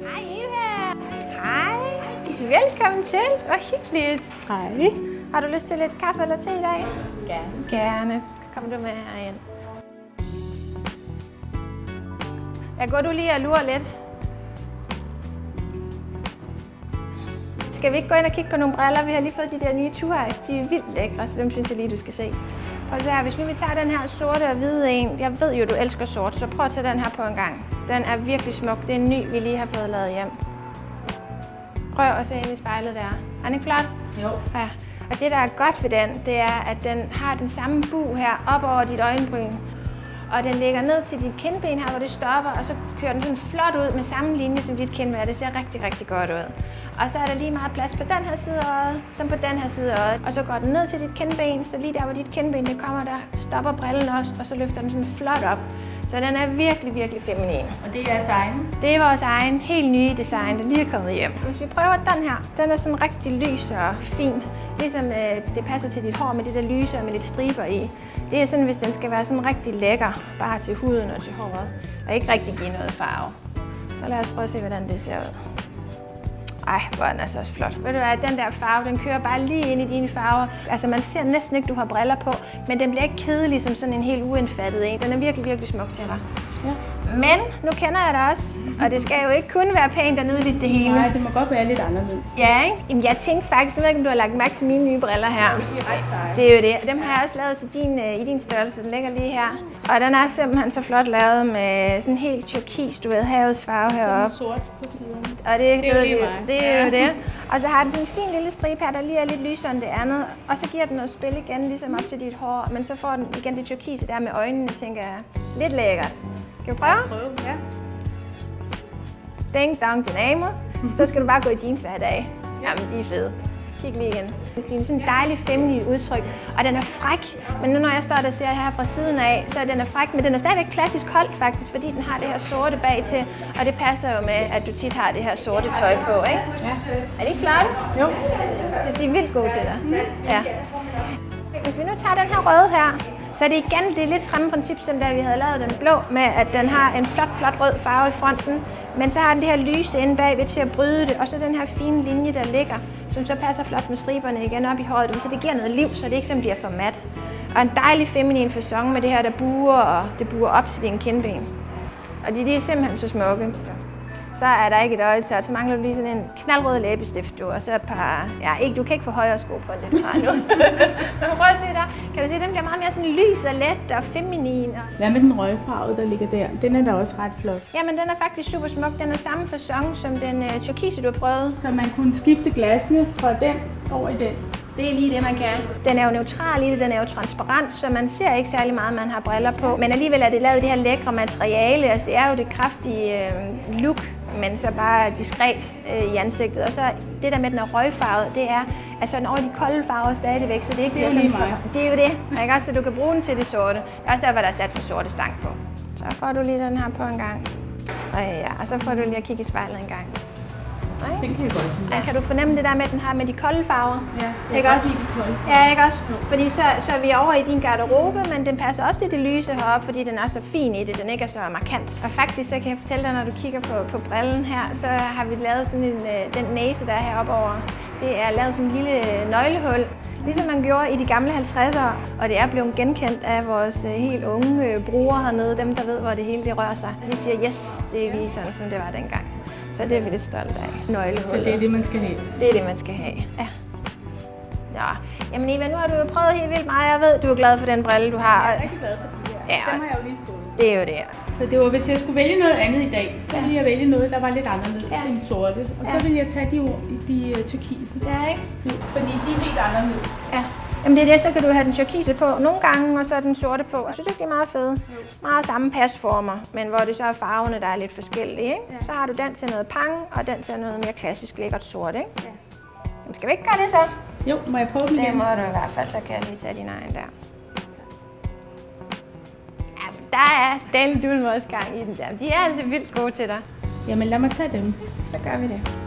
Hej Eva! Hej! Velkommen til! Hvor hyggeligt! Hej. Har du lyst til lidt kaffe eller te i dag? Gerne. Kom du med herind. Jeg går du lige og lurer lidt. Skal vi ikke gå ind og kigge på nogle briller? Vi har lige fået de der nye Two Eyes. De er vildt lækre, så dem synes jeg lige, du skal se. Og så her, hvis nu vi tager den her sorte og hvide en. Jeg ved jo, du elsker sort, så prøv at tage den her på en gang. Den er virkelig smuk. Det er en ny, vi lige har fået lavet hjem. Prøv at se ind i spejlet der. Er den ikke flot? Jo. Ja. Og det, der er godt ved den, det er, at den har den samme bug her op over dit øjenbryn. Og den ligger ned til dit kindben her, hvor det stopper, og så kører den sådan flot ud med samme linje som dit kindben. Det ser rigtig, rigtig godt ud. Og så er der lige meget plads på den her side af øjet, som på den her side af øjet. Og så går den ned til dit kindben, så lige der, hvor dit kindben det kommer, der stopper brillen også, og så løfter den sådan flot op. Så den er virkelig, virkelig feminin. Og det er jeres egen? Det er vores egen, helt nye design, der lige er kommet hjem. Hvis vi prøver den her, den er sådan rigtig lys og fint. Ligesom det passer til dit hår med det der lyse og med lidt striber i. Det er sådan, hvis den skal være sådan rigtig lækker, bare til huden og til håret, og ikke rigtig give noget farve. Så lad os prøve at se, hvordan det ser ud. Ej, hvor er den altså også flot. Ved du hvad, den der farve, den kører bare lige ind i dine farver. Altså man ser næsten ikke, du har briller på, men den bliver ikke kedelig som sådan en helt uindfattet en. Den er virkelig, virkelig smuk til dig. Ja. Men nu kender jeg dig også, og det skal jo ikke kun være pænt og nydeligt det hele. Nej, det må godt være lidt anderledes. Ja, ikke? Jamen, jeg tænkte faktisk, jeg ved ikke, om du har lagt mærke til mine nye briller her. De er ret seje. Det er jo det. Dem har jeg også lavet til i din størrelse. Den ligger lige her. Og den er simpelthen så flot lavet med sådan helt turkis, du ved, havets farve heroppe. Sådan sort på siden. Og det er jo lige mig. Det er jo det. Og så har den sådan en fin lille stribe her, der lige er lidt lysere end det andet. Og så giver den noget spil igen, ligesom op til dit hår. Men så får den igen det turkise der med øjnene, tænker jeg. Lidt lækkert. Skal vi prøve? Ja. Ding dong dynamo. Så skal du bare gå i jeans hver dag. Jamen, de er fede. Kig lige igen. Det er sådan en dejlig feminin udtryk, og den er fræk. Men nu når jeg står der og ser her fra siden af, så er den fræk, men den er stadigvæk klassisk holdt faktisk, fordi den har det her sorte bag til, og det passer jo med, at du tit har det her sorte tøj på, ikke? Ja. Er det ikke flot? Jo. Jeg synes, de er vildt gode til dig. Ja. Hvis vi nu tager den her røde her, så er det igen det lidt samme princip, som da vi havde lavet den blå, med at den har en flot, flot rød farve i fronten, men så har den det her lyse inde bagved til at bryde det, og så den her fine linje, der ligger, som så passer flot med striberne igen op i håret, så det giver noget liv, så det ikke som bliver for mat. Og en dejlig feminin facon med det her, der buer, og det buer op til dine kindben. Og de er simpelthen så smukke. Så er der ikke et øje til, så mangler du lige sådan en knaldrød læbestift, du, og så et par... Ja, ikke, du kan ikke få højere sko på, end det du har nu. Men prøv at se der. Kan du se, den bliver meget mere sådan lys og let og feminin. Hvad med den røgfarve, der ligger der? Den er da også ret flot. Jamen, den er faktisk super smuk. Den er samme facon som den turkise, du har prøvet. Så man kunne skifte glasene fra den over i den? Det er lige det, man kan. Den er jo neutral i det, den er jo transparent, så man ser ikke særlig meget, man har briller på. Men alligevel er det lavet i det her lækre materiale. Altså, det er jo det kraftige look, men så bare diskret i ansigtet. Og så det der med, den er røgfarvet, det er altså den over de kolde farver stadigvæk, så det ikke bliver sådan. Det er jo det. Ikke også, så du kan bruge den til det sorte. Det er også derfor, der er sat den sorte stang på. Så får du lige den her på en gang. Og ja, og så får du lige at kigge i spejlet en gang. Den kan jeg godt lide. Ja, kan du fornemme det der med, at den har med de kolde farver? Ja, det ikke er også? de kolde. Ja, ikke også? Fordi så er vi over i din garderobe, men den passer også til det lyse heroppe, fordi den er så fin i det, den ikke er så markant. Og faktisk så kan jeg fortælle dig, når du kigger på brillen her, så har vi lavet sådan den næse, der er heroppe over. Det er lavet som en lille nøglehul, ligesom man gjorde i de gamle 50'ere. Og det er blevet genkendt af vores helt unge brugere hernede, dem der ved, hvor det hele det rører sig. Vi siger, yes, det er lige sådan, som det var dengang. Så det er vi lidt stolte af. Nøglehullet. Så det er det, man skal have? Det er det, man skal have, ja. Ja. Jamen Eva, nu har du jo prøvet helt vildt meget. Jeg ved, du er glad for den brille, du har. Jeg er rigtig glad for de her. Ja, dem har jeg jo lige fået. Det er jo det. Så det var, hvis jeg skulle vælge noget andet i dag, så ville jeg vælge noget, der var lidt anderledes end sorte. Og så ville jeg tage de turkise. Ja, ikke? Jo, fordi de er helt anderledes. Ja. Jamen det er det, så kan du have den turkise på nogle gange, og så den sorte på. Jeg synes ikke, det er meget fede. Meget samme pasformer, men hvor det så er farverne, der er lidt forskellige, ikke? Ja. Så har du den til noget pang, og den til noget mere klassisk lækkert sort, ikke? Ja. Jamen, skal vi ikke gøre det så? Jo, må jeg prøve dem igen? Det må du i hvert fald, så kan jeg lige tage din egen der. Jamen, der er den dulmås gang i den der. De er altså vildt gode til dig. Jamen lad mig tage dem. Så gør vi det.